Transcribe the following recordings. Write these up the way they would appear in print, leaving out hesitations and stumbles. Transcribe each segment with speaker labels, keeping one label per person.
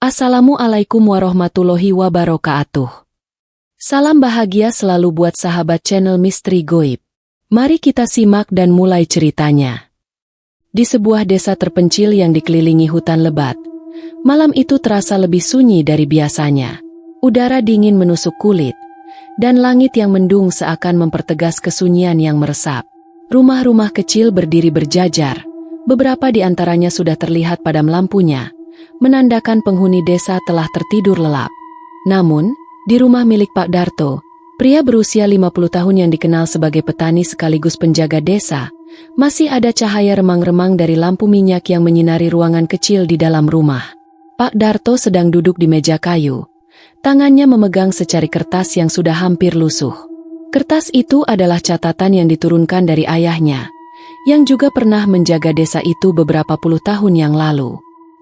Speaker 1: Assalamualaikum warahmatullahi wabarakatuh. Salam bahagia selalu buat sahabat channel Misteri Goib. Mari kita simak dan mulai ceritanya. Di sebuah desa terpencil yang dikelilingi hutan lebat, malam itu terasa lebih sunyi dari biasanya. Udara dingin menusuk kulit, dan langit yang mendung seakan mempertegas kesunyian yang meresap. Rumah-rumah kecil berdiri berjajar, beberapa di antaranya sudah terlihat padam lampunya, menandakan penghuni desa telah tertidur lelap. Namun, di rumah milik Pak Darto, pria berusia 50 tahun yang dikenal sebagai petani sekaligus penjaga desa, masih ada cahaya remang-remang dari lampu minyak yang menyinari ruangan kecil di dalam rumah. Pak Darto sedang duduk di meja kayu. Tangannya memegang secari kertas yang sudah hampir lusuh. Kertas itu adalah catatan yang diturunkan dari ayahnya, yang juga pernah menjaga desa itu beberapa puluh tahun yang lalu.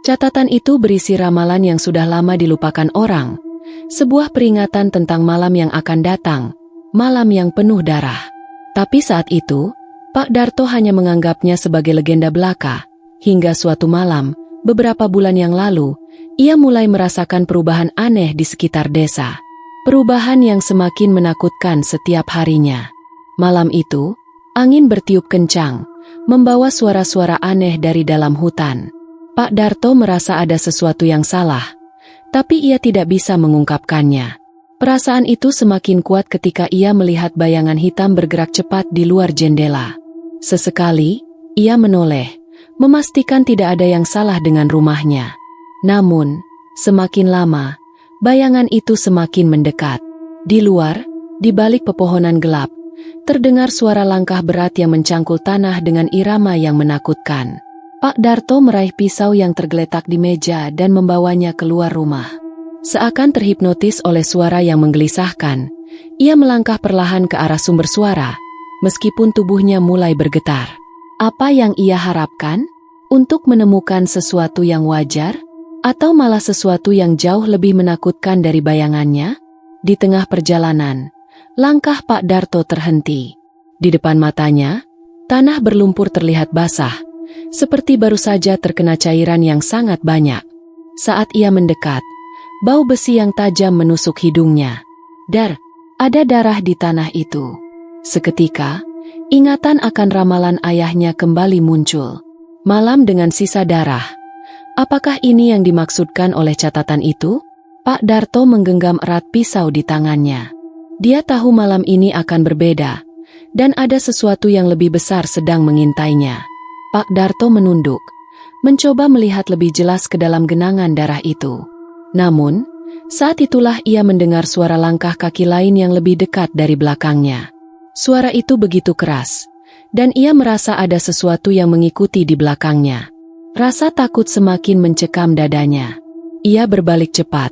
Speaker 1: Catatan itu berisi ramalan yang sudah lama dilupakan orang, sebuah peringatan tentang malam yang akan datang, malam yang penuh darah. Tapi saat itu, Pak Darto hanya menganggapnya sebagai legenda belaka, hingga suatu malam, beberapa bulan yang lalu, ia mulai merasakan perubahan aneh di sekitar desa. Perubahan yang semakin menakutkan setiap harinya. Malam itu, angin bertiup kencang, membawa suara-suara aneh dari dalam hutan. Pak Darto merasa ada sesuatu yang salah, tapi ia tidak bisa mengungkapkannya. Perasaan itu semakin kuat ketika ia melihat bayangan hitam bergerak cepat di luar jendela. Sesekali, ia menoleh, memastikan tidak ada yang salah dengan rumahnya. Namun, semakin lama, bayangan itu semakin mendekat. Di luar, di balik pepohonan gelap, terdengar suara langkah berat yang mencangkul tanah dengan irama yang menakutkan. Pak Darto meraih pisau yang tergeletak di meja dan membawanya keluar rumah. Seakan terhipnotis oleh suara yang menggelisahkan, ia melangkah perlahan ke arah sumber suara, meskipun tubuhnya mulai bergetar. Apa yang ia harapkan? Untuk menemukan sesuatu yang wajar? Atau malah sesuatu yang jauh lebih menakutkan dari bayangannya? Di tengah perjalanan, langkah Pak Darto terhenti. Di depan matanya, tanah berlumpur terlihat basah, seperti baru saja terkena cairan yang sangat banyak. Saat ia mendekat, bau besi yang tajam menusuk hidungnya. Ada darah di tanah itu. Seketika, ingatan akan ramalan ayahnya kembali muncul. Malam dengan sisa darah. Apakah ini yang dimaksudkan oleh catatan itu? Pak Darto menggenggam erat pisau di tangannya. Dia tahu malam ini akan berbeda, dan ada sesuatu yang lebih besar sedang mengintainya. Pak Darto menunduk, mencoba melihat lebih jelas ke dalam genangan darah itu. Namun, saat itulah ia mendengar suara langkah kaki lain yang lebih dekat dari belakangnya. Suara itu begitu keras, dan ia merasa ada sesuatu yang mengikuti di belakangnya. Rasa takut semakin mencekam dadanya. Ia berbalik cepat,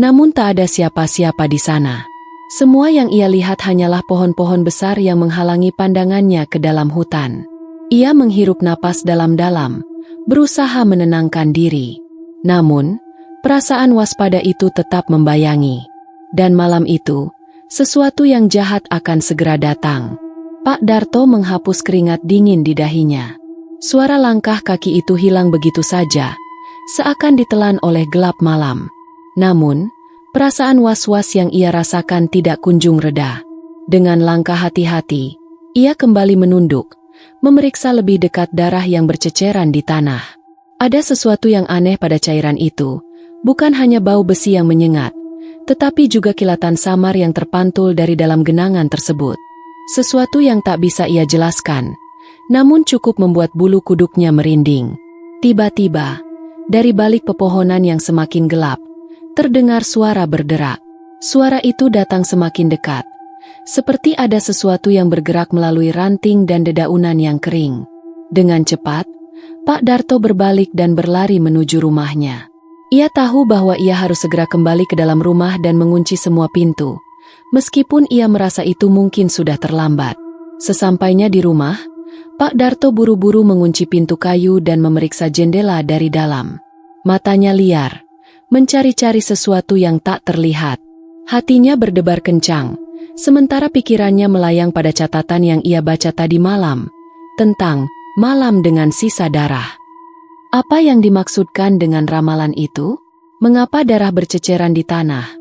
Speaker 1: namun tak ada siapa-siapa di sana. Semua yang ia lihat hanyalah pohon-pohon besar yang menghalangi pandangannya ke dalam hutan. Ia menghirup napas dalam-dalam, berusaha menenangkan diri. Namun, perasaan waspada itu tetap membayangi. Dan malam itu, sesuatu yang jahat akan segera datang. Pak Darto menghapus keringat dingin di dahinya. Suara langkah kaki itu hilang begitu saja, seakan ditelan oleh gelap malam. Namun, perasaan was-was yang ia rasakan tidak kunjung reda. Dengan langkah hati-hati, ia kembali menunduk, memeriksa lebih dekat darah yang berceceran di tanah. Ada sesuatu yang aneh pada cairan itu, bukan hanya bau besi yang menyengat, tetapi juga kilatan samar yang terpantul dari dalam genangan tersebut. Sesuatu yang tak bisa ia jelaskan, namun cukup membuat bulu kuduknya merinding. Tiba-tiba, dari balik pepohonan yang semakin gelap, terdengar suara berderak. Suara itu datang semakin dekat, seperti ada sesuatu yang bergerak melalui ranting dan dedaunan yang kering. Dengan cepat, Pak Darto berbalik dan berlari menuju rumahnya. Ia tahu bahwa ia harus segera kembali ke dalam rumah dan mengunci semua pintu, meskipun ia merasa itu mungkin sudah terlambat. Sesampainya di rumah, Pak Darto buru-buru mengunci pintu kayu dan memeriksa jendela dari dalam. Matanya liar, mencari-cari sesuatu yang tak terlihat. Hatinya berdebar kencang, sementara pikirannya melayang pada catatan yang ia baca tadi malam, tentang malam dengan sisa darah. Apa yang dimaksudkan dengan ramalan itu? Mengapa darah berceceran di tanah?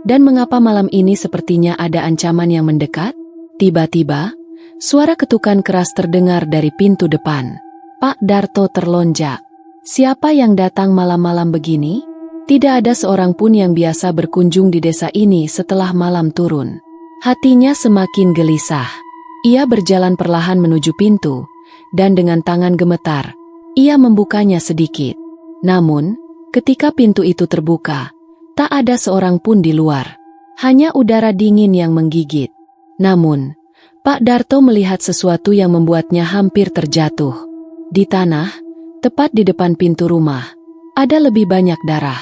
Speaker 1: Dan mengapa malam ini sepertinya ada ancaman yang mendekat? Tiba-tiba, suara ketukan keras terdengar dari pintu depan. Pak Darto terlonjak. Siapa yang datang malam-malam begini? Tidak ada seorang pun yang biasa berkunjung di desa ini setelah malam turun. Hatinya semakin gelisah. Ia berjalan perlahan menuju pintu, dan dengan tangan gemetar, ia membukanya sedikit. Namun, ketika pintu itu terbuka, tak ada seorang pun di luar. Hanya udara dingin yang menggigit. Namun, Pak Darto melihat sesuatu yang membuatnya hampir terjatuh. Di tanah, tepat di depan pintu rumah, ada lebih banyak darah.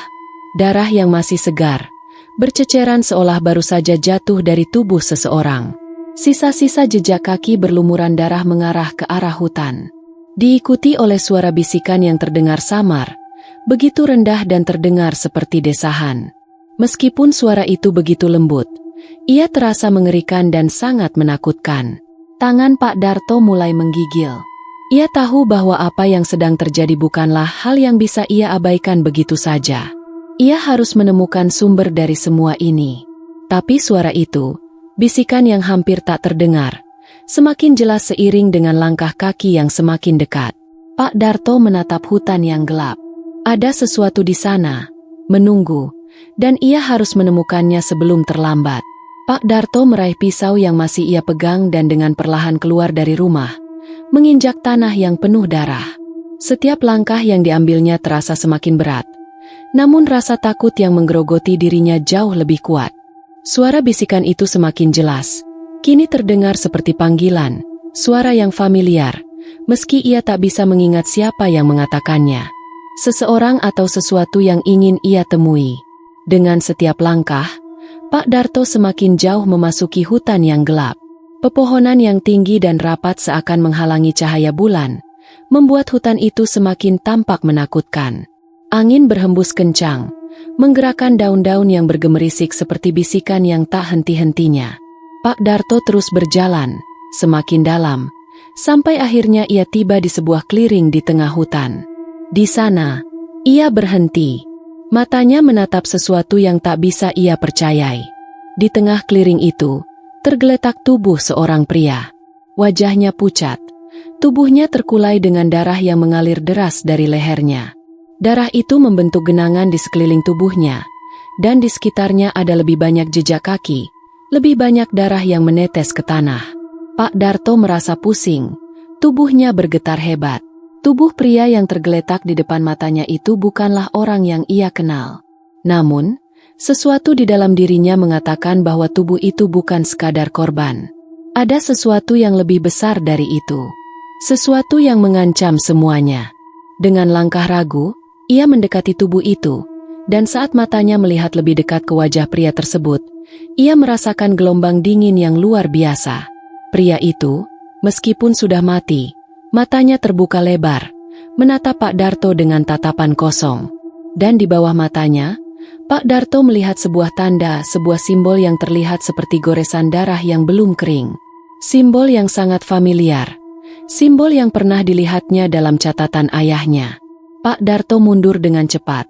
Speaker 1: Darah yang masih segar, berceceran seolah baru saja jatuh dari tubuh seseorang. Sisa-sisa jejak kaki berlumuran darah mengarah ke arah hutan. Diikuti oleh suara bisikan yang terdengar samar, begitu rendah dan terdengar seperti desahan. Meskipun suara itu begitu lembut, ia terasa mengerikan dan sangat menakutkan. Tangan Pak Darto mulai menggigil. Ia tahu bahwa apa yang sedang terjadi bukanlah hal yang bisa ia abaikan begitu saja. Ia harus menemukan sumber dari semua ini. Tapi suara itu, bisikan yang hampir tak terdengar, semakin jelas seiring dengan langkah kaki yang semakin dekat. Pak Darto menatap hutan yang gelap. Ada sesuatu di sana, menunggu, dan ia harus menemukannya sebelum terlambat. Pak Darto meraih pisau yang masih ia pegang dan dengan perlahan keluar dari rumah, menginjak tanah yang penuh darah. Setiap langkah yang diambilnya terasa semakin berat. Namun rasa takut yang menggerogoti dirinya jauh lebih kuat. Suara bisikan itu semakin jelas. Kini terdengar seperti panggilan, suara yang familiar, meski ia tak bisa mengingat siapa yang mengatakannya. Seseorang atau sesuatu yang ingin ia temui. Dengan setiap langkah, Pak Darto semakin jauh memasuki hutan yang gelap. Pepohonan yang tinggi dan rapat seakan menghalangi cahaya bulan, membuat hutan itu semakin tampak menakutkan. Angin berhembus kencang, menggerakkan daun-daun yang bergemerisik seperti bisikan yang tak henti-hentinya. Pak Darto terus berjalan, semakin dalam, sampai akhirnya ia tiba di sebuah clearing di tengah hutan. Di sana, ia berhenti. Matanya menatap sesuatu yang tak bisa ia percayai. Di tengah clearing itu, tergeletak tubuh seorang pria. Wajahnya pucat, tubuhnya terkulai dengan darah yang mengalir deras dari lehernya. Darah itu membentuk genangan di sekeliling tubuhnya, dan di sekitarnya ada lebih banyak jejak kaki, lebih banyak darah yang menetes ke tanah. Pak Darto merasa pusing, tubuhnya bergetar hebat. Tubuh pria yang tergeletak di depan matanya itu bukanlah orang yang ia kenal. Namun, sesuatu di dalam dirinya mengatakan bahwa tubuh itu bukan sekadar korban. Ada sesuatu yang lebih besar dari itu. Sesuatu yang mengancam semuanya. Dengan langkah ragu, ia mendekati tubuh itu, dan saat matanya melihat lebih dekat ke wajah pria tersebut, ia merasakan gelombang dingin yang luar biasa. Pria itu, meskipun sudah mati, matanya terbuka lebar, menatap Pak Darto dengan tatapan kosong. Dan di bawah matanya, Pak Darto melihat sebuah tanda, sebuah simbol yang terlihat seperti goresan darah yang belum kering. Simbol yang sangat familiar, simbol yang pernah dilihatnya dalam catatan ayahnya. Pak Darto mundur dengan cepat.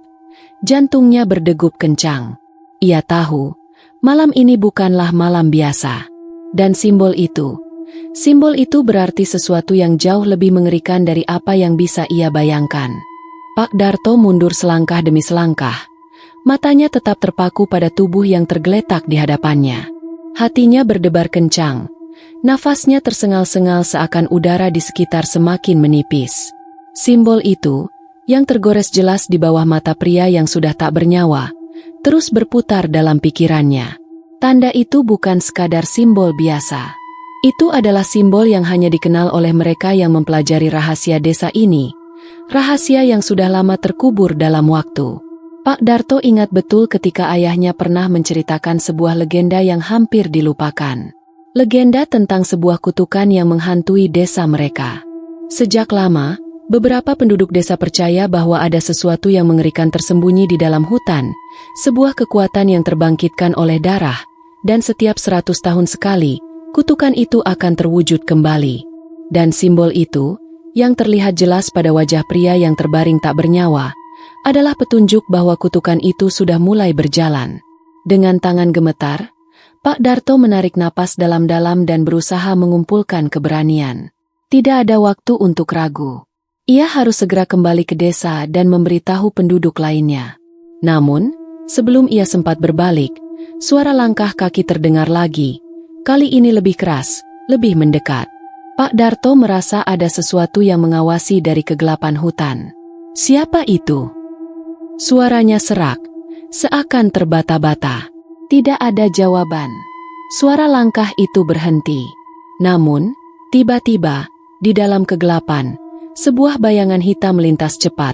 Speaker 1: Jantungnya berdegup kencang. Ia tahu, malam ini bukanlah malam biasa. Dan simbol itu berarti sesuatu yang jauh lebih mengerikan dari apa yang bisa ia bayangkan. Pak Darto mundur selangkah demi selangkah. Matanya tetap terpaku pada tubuh yang tergeletak di hadapannya. Hatinya berdebar kencang. Nafasnya tersengal-sengal seakan udara di sekitar semakin menipis. Simbol itu, yang tergores jelas di bawah mata pria yang sudah tak bernyawa, terus berputar dalam pikirannya. Tanda itu bukan sekadar simbol biasa. Itu adalah simbol yang hanya dikenal oleh mereka yang mempelajari rahasia desa ini. Rahasia yang sudah lama terkubur dalam waktu. Pak Darto ingat betul ketika ayahnya pernah menceritakan sebuah legenda yang hampir dilupakan. Legenda tentang sebuah kutukan yang menghantui desa mereka. Sejak lama, beberapa penduduk desa percaya bahwa ada sesuatu yang mengerikan tersembunyi di dalam hutan, sebuah kekuatan yang terbangkitkan oleh darah, dan setiap 100 tahun sekali, kutukan itu akan terwujud kembali. Dan simbol itu, yang terlihat jelas pada wajah pria yang terbaring tak bernyawa, adalah petunjuk bahwa kutukan itu sudah mulai berjalan. Dengan tangan gemetar, Pak Darto menarik napas dalam-dalam dan berusaha mengumpulkan keberanian. Tidak ada waktu untuk ragu. Ia harus segera kembali ke desa dan memberitahu penduduk lainnya. Namun, sebelum ia sempat berbalik, suara langkah kaki terdengar lagi. Kali ini lebih keras, lebih mendekat. Pak Darto merasa ada sesuatu yang mengawasi dari kegelapan hutan. Siapa itu? Suaranya serak, seakan terbata-bata. Tidak ada jawaban. Suara langkah itu berhenti. Namun, tiba-tiba, di dalam kegelapan, sebuah bayangan hitam melintas cepat,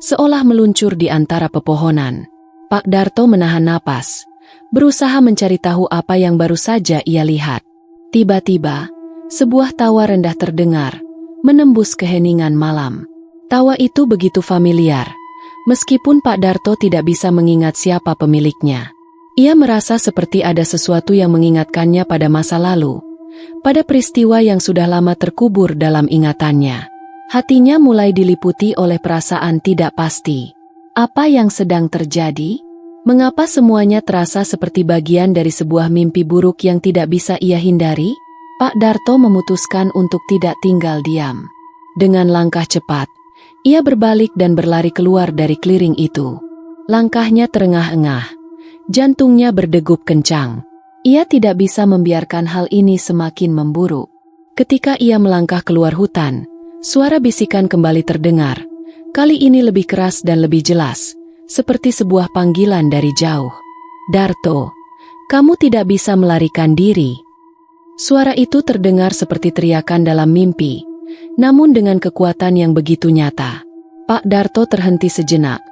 Speaker 1: seolah meluncur di antara pepohonan. Pak Darto menahan napas, berusaha mencari tahu apa yang baru saja ia lihat. Tiba-tiba, sebuah tawa rendah terdengar, menembus keheningan malam. Tawa itu begitu familiar, meskipun Pak Darto tidak bisa mengingat siapa pemiliknya. Ia merasa seperti ada sesuatu yang mengingatkannya pada masa lalu, pada peristiwa yang sudah lama terkubur dalam ingatannya. Hatinya mulai diliputi oleh perasaan tidak pasti. Apa yang sedang terjadi? Mengapa semuanya terasa seperti bagian dari sebuah mimpi buruk yang tidak bisa ia hindari? Pak Darto memutuskan untuk tidak tinggal diam. Dengan langkah cepat, ia berbalik dan berlari keluar dari clearing itu. Langkahnya terengah-engah. Jantungnya berdegup kencang. Ia tidak bisa membiarkan hal ini semakin memburuk. Ketika ia melangkah keluar hutan, suara bisikan kembali terdengar. Kali ini lebih keras dan lebih jelas, seperti sebuah panggilan dari jauh. Darto, kamu tidak bisa melarikan diri. Suara itu terdengar seperti teriakan dalam mimpi, namun dengan kekuatan yang begitu nyata. Pak Darto terhenti sejenak.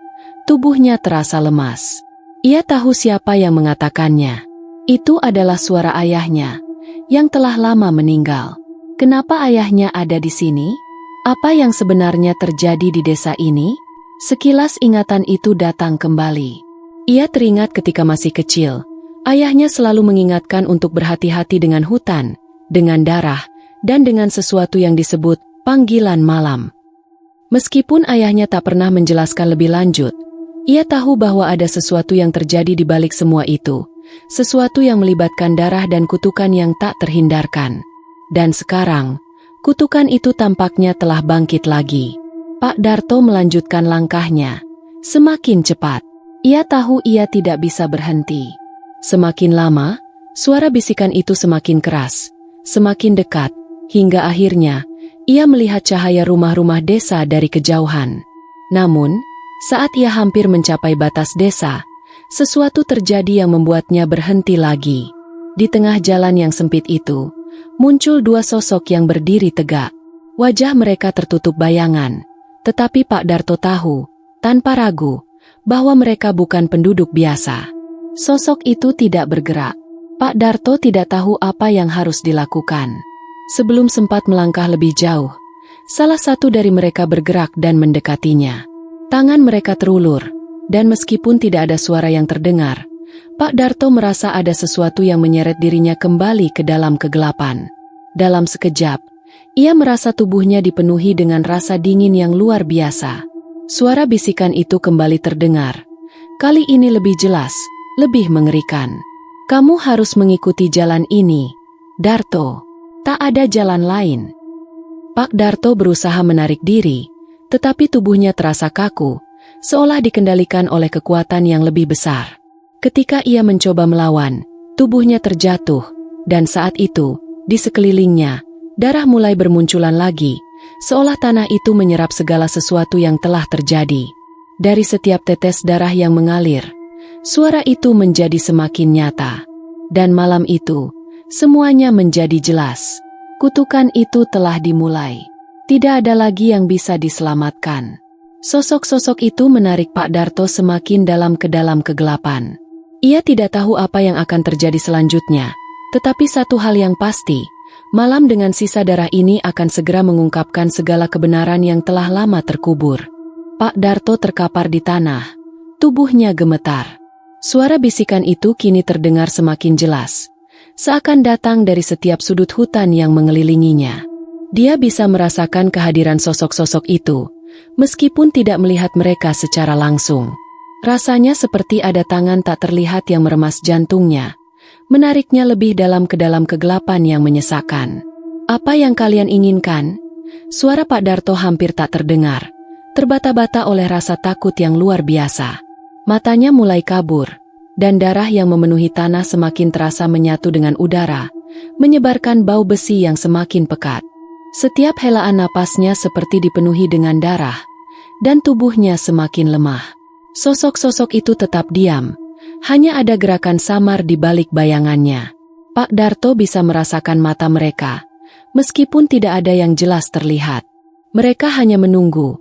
Speaker 1: Tubuhnya terasa lemas. Ia tahu siapa yang mengatakannya. Itu adalah suara ayahnya, yang telah lama meninggal. Kenapa ayahnya ada di sini? Apa yang sebenarnya terjadi di desa ini? Sekilas ingatan itu datang kembali. Ia teringat ketika masih kecil, ayahnya selalu mengingatkan untuk berhati-hati dengan hutan, dengan darah, dan dengan sesuatu yang disebut panggilan malam. Meskipun ayahnya tak pernah menjelaskan lebih lanjut, ia tahu bahwa ada sesuatu yang terjadi di balik semua itu, sesuatu yang melibatkan darah dan kutukan yang tak terhindarkan. Dan sekarang, kutukan itu tampaknya telah bangkit lagi. Pak Darto melanjutkan langkahnya, semakin cepat. Ia tahu ia tidak bisa berhenti. Semakin lama, suara bisikan itu semakin keras, semakin dekat, hingga akhirnya, ia melihat cahaya rumah-rumah desa dari kejauhan. Namun, saat ia hampir mencapai batas desa, sesuatu terjadi yang membuatnya berhenti lagi. Di tengah jalan yang sempit itu, muncul dua sosok yang berdiri tegak. Wajah mereka tertutup bayangan, tetapi Pak Darto tahu, tanpa ragu, bahwa mereka bukan penduduk biasa. Sosok itu tidak bergerak. Pak Darto tidak tahu apa yang harus dilakukan. Sebelum sempat melangkah lebih jauh, salah satu dari mereka bergerak dan mendekatinya. Tangan mereka terulur, dan meskipun tidak ada suara yang terdengar, Pak Darto merasa ada sesuatu yang menyeret dirinya kembali ke dalam kegelapan. Dalam sekejap, ia merasa tubuhnya dipenuhi dengan rasa dingin yang luar biasa. Suara bisikan itu kembali terdengar. Kali ini lebih jelas, lebih mengerikan. Kamu harus mengikuti jalan ini, Darto. Tak ada jalan lain. Pak Darto berusaha menarik diri, tetapi tubuhnya terasa kaku, seolah dikendalikan oleh kekuatan yang lebih besar. Ketika ia mencoba melawan, tubuhnya terjatuh, dan saat itu, di sekelilingnya, darah mulai bermunculan lagi, seolah tanah itu menyerap segala sesuatu yang telah terjadi. Dari setiap tetes darah yang mengalir, suara itu menjadi semakin nyata. Dan malam itu, semuanya menjadi jelas. Kutukan itu telah dimulai. Tidak ada lagi yang bisa diselamatkan. Sosok-sosok itu menarik Pak Darto semakin dalam ke dalam kegelapan. Ia tidak tahu apa yang akan terjadi selanjutnya, tetapi satu hal yang pasti, malam dengan sisa darah ini akan segera mengungkapkan segala kebenaran yang telah lama terkubur. Pak Darto terkapar di tanah, tubuhnya gemetar. Suara bisikan itu kini terdengar semakin jelas, seakan datang dari setiap sudut hutan yang mengelilinginya. Dia bisa merasakan kehadiran sosok-sosok itu, meskipun tidak melihat mereka secara langsung. Rasanya seperti ada tangan tak terlihat yang meremas jantungnya, menariknya lebih dalam ke dalam kegelapan yang menyesakkan. "Apa yang kalian inginkan?" Suara Pak Darto hampir tak terdengar, terbata-bata oleh rasa takut yang luar biasa. Matanya mulai kabur, dan darah yang memenuhi tanah semakin terasa menyatu dengan udara, menyebarkan bau besi yang semakin pekat. Setiap helaan napasnya seperti dipenuhi dengan darah, dan tubuhnya semakin lemah. Sosok-sosok itu tetap diam, hanya ada gerakan samar di balik bayangannya. Pak Darto bisa merasakan mata mereka, meskipun tidak ada yang jelas terlihat. Mereka hanya menunggu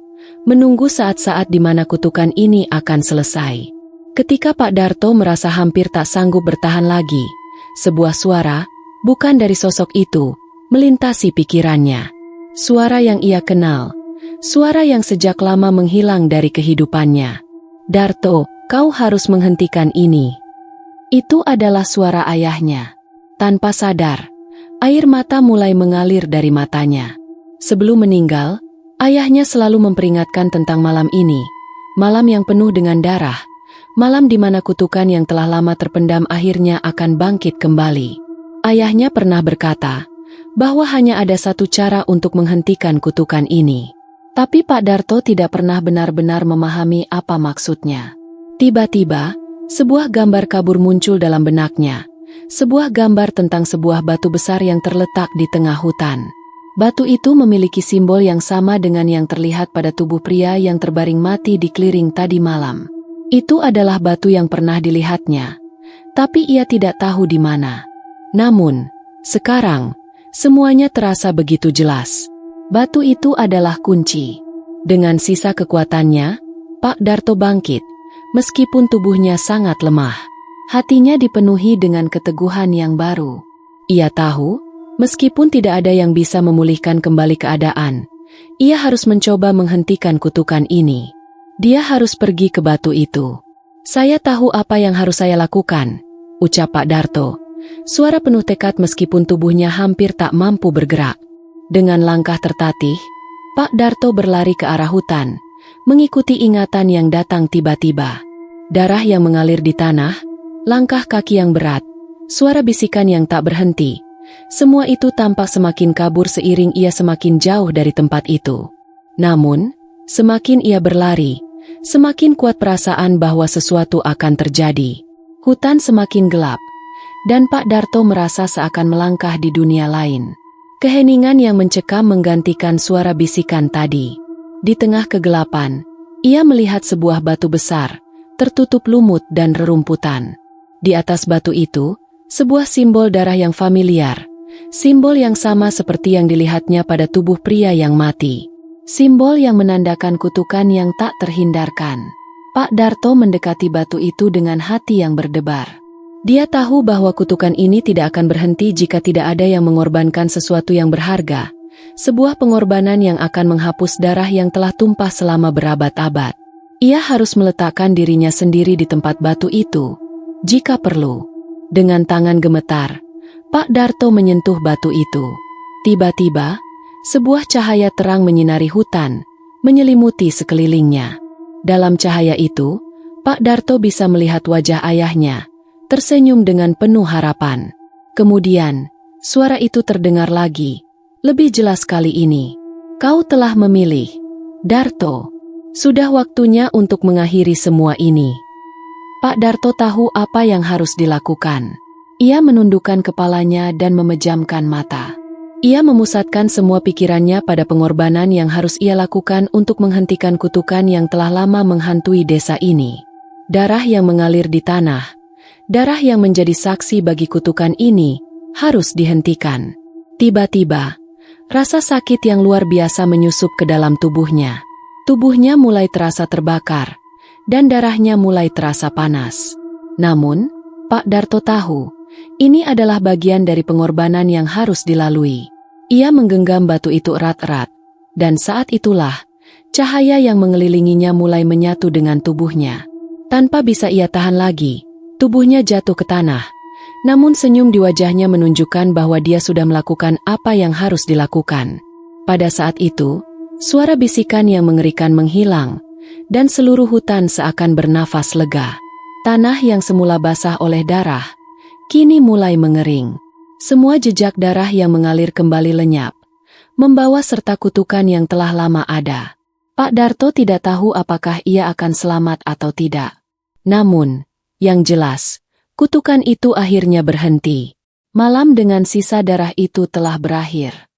Speaker 1: saat-saat di mana kutukan ini akan selesai. Ketika Pak Darto merasa hampir tak sanggup bertahan lagi, sebuah suara, bukan dari sosok itu, melintasi pikirannya. Suara yang ia kenal, suara yang sejak lama menghilang dari kehidupannya. "Darto, kau harus menghentikan ini." Itu adalah suara ayahnya. Tanpa sadar, air mata mulai mengalir dari matanya. Sebelum meninggal, ayahnya selalu memperingatkan tentang malam ini, malam yang penuh dengan darah, malam di mana kutukan yang telah lama terpendam akhirnya akan bangkit kembali. Ayahnya pernah berkata bahwa hanya ada satu cara untuk menghentikan kutukan ini. Tapi Pak Darto tidak pernah benar-benar memahami apa maksudnya. Tiba-tiba, sebuah gambar kabur muncul dalam benaknya. Sebuah gambar tentang sebuah batu besar yang terletak di tengah hutan. Batu itu memiliki simbol yang sama dengan yang terlihat pada tubuh pria yang terbaring mati di clearing tadi malam. Itu adalah batu yang pernah dilihatnya, tapi ia tidak tahu di mana. Namun, sekarang, semuanya terasa begitu jelas. Batu itu adalah kunci. Dengan sisa kekuatannya, Pak Darto bangkit, meskipun tubuhnya sangat lemah. Hatinya dipenuhi dengan keteguhan yang baru. Ia tahu, meskipun tidak ada yang bisa memulihkan kembali keadaan, ia harus mencoba menghentikan kutukan ini. Dia harus pergi ke batu itu. "Saya tahu apa yang harus saya lakukan," ucap Pak Darto. Suara penuh tekad meskipun tubuhnya hampir tak mampu bergerak. Dengan langkah tertatih, Pak Darto berlari ke arah hutan, mengikuti ingatan yang datang tiba-tiba. Darah yang mengalir di tanah, langkah kaki yang berat, suara bisikan yang tak berhenti. Semua itu tampak semakin kabur seiring ia semakin jauh dari tempat itu. Namun, semakin ia berlari, semakin kuat perasaan bahwa sesuatu akan terjadi. Hutan semakin gelap, dan Pak Darto merasa seakan melangkah di dunia lain. Keheningan yang mencekam menggantikan suara bisikan tadi. Di tengah kegelapan, ia melihat sebuah batu besar, tertutup lumut dan rerumputan. Di atas batu itu, sebuah simbol darah yang familiar, simbol yang sama seperti yang dilihatnya pada tubuh pria yang mati. Simbol yang menandakan kutukan yang tak terhindarkan. Pak Darto mendekati batu itu dengan hati yang berdebar. Dia tahu bahwa kutukan ini tidak akan berhenti jika tidak ada yang mengorbankan sesuatu yang berharga. Sebuah pengorbanan yang akan menghapus darah yang telah tumpah selama berabad-abad. Ia harus meletakkan dirinya sendiri di tempat batu itu, jika perlu. Dengan tangan gemetar, Pak Darto menyentuh batu itu. Tiba-tiba, sebuah cahaya terang menyinari hutan, menyelimuti sekelilingnya. Dalam cahaya itu, Pak Darto bisa melihat wajah ayahnya, tersenyum dengan penuh harapan. Kemudian, suara itu terdengar lagi, lebih jelas kali ini. "Kau telah memilih, Darto. Sudah waktunya untuk mengakhiri semua ini." Pak Darto tahu apa yang harus dilakukan. Ia menundukkan kepalanya dan memejamkan mata. Ia memusatkan semua pikirannya pada pengorbanan yang harus ia lakukan untuk menghentikan kutukan yang telah lama menghantui desa ini. Darah yang mengalir di tanah, darah yang menjadi saksi bagi kutukan ini, harus dihentikan. Tiba-tiba, rasa sakit yang luar biasa menyusup ke dalam tubuhnya. Tubuhnya mulai terasa terbakar, dan darahnya mulai terasa panas. Namun, Pak Darto tahu, ini adalah bagian dari pengorbanan yang harus dilalui. Ia menggenggam batu itu erat-erat, dan saat itulah, cahaya yang mengelilinginya mulai menyatu dengan tubuhnya. Tanpa bisa ia tahan lagi, tubuhnya jatuh ke tanah, namun senyum di wajahnya menunjukkan bahwa dia sudah melakukan apa yang harus dilakukan. Pada saat itu, Suara bisikan yang mengerikan menghilang, dan seluruh hutan seakan bernafas lega. Tanah yang semula basah oleh darah, kini mulai mengering. Semua jejak darah yang mengalir kembali lenyap, membawa serta kutukan yang telah lama ada. Pak Darto tidak tahu apakah ia akan selamat atau tidak. Namun, yang jelas, kutukan itu akhirnya berhenti. Malam dengan sisa darah itu telah berakhir.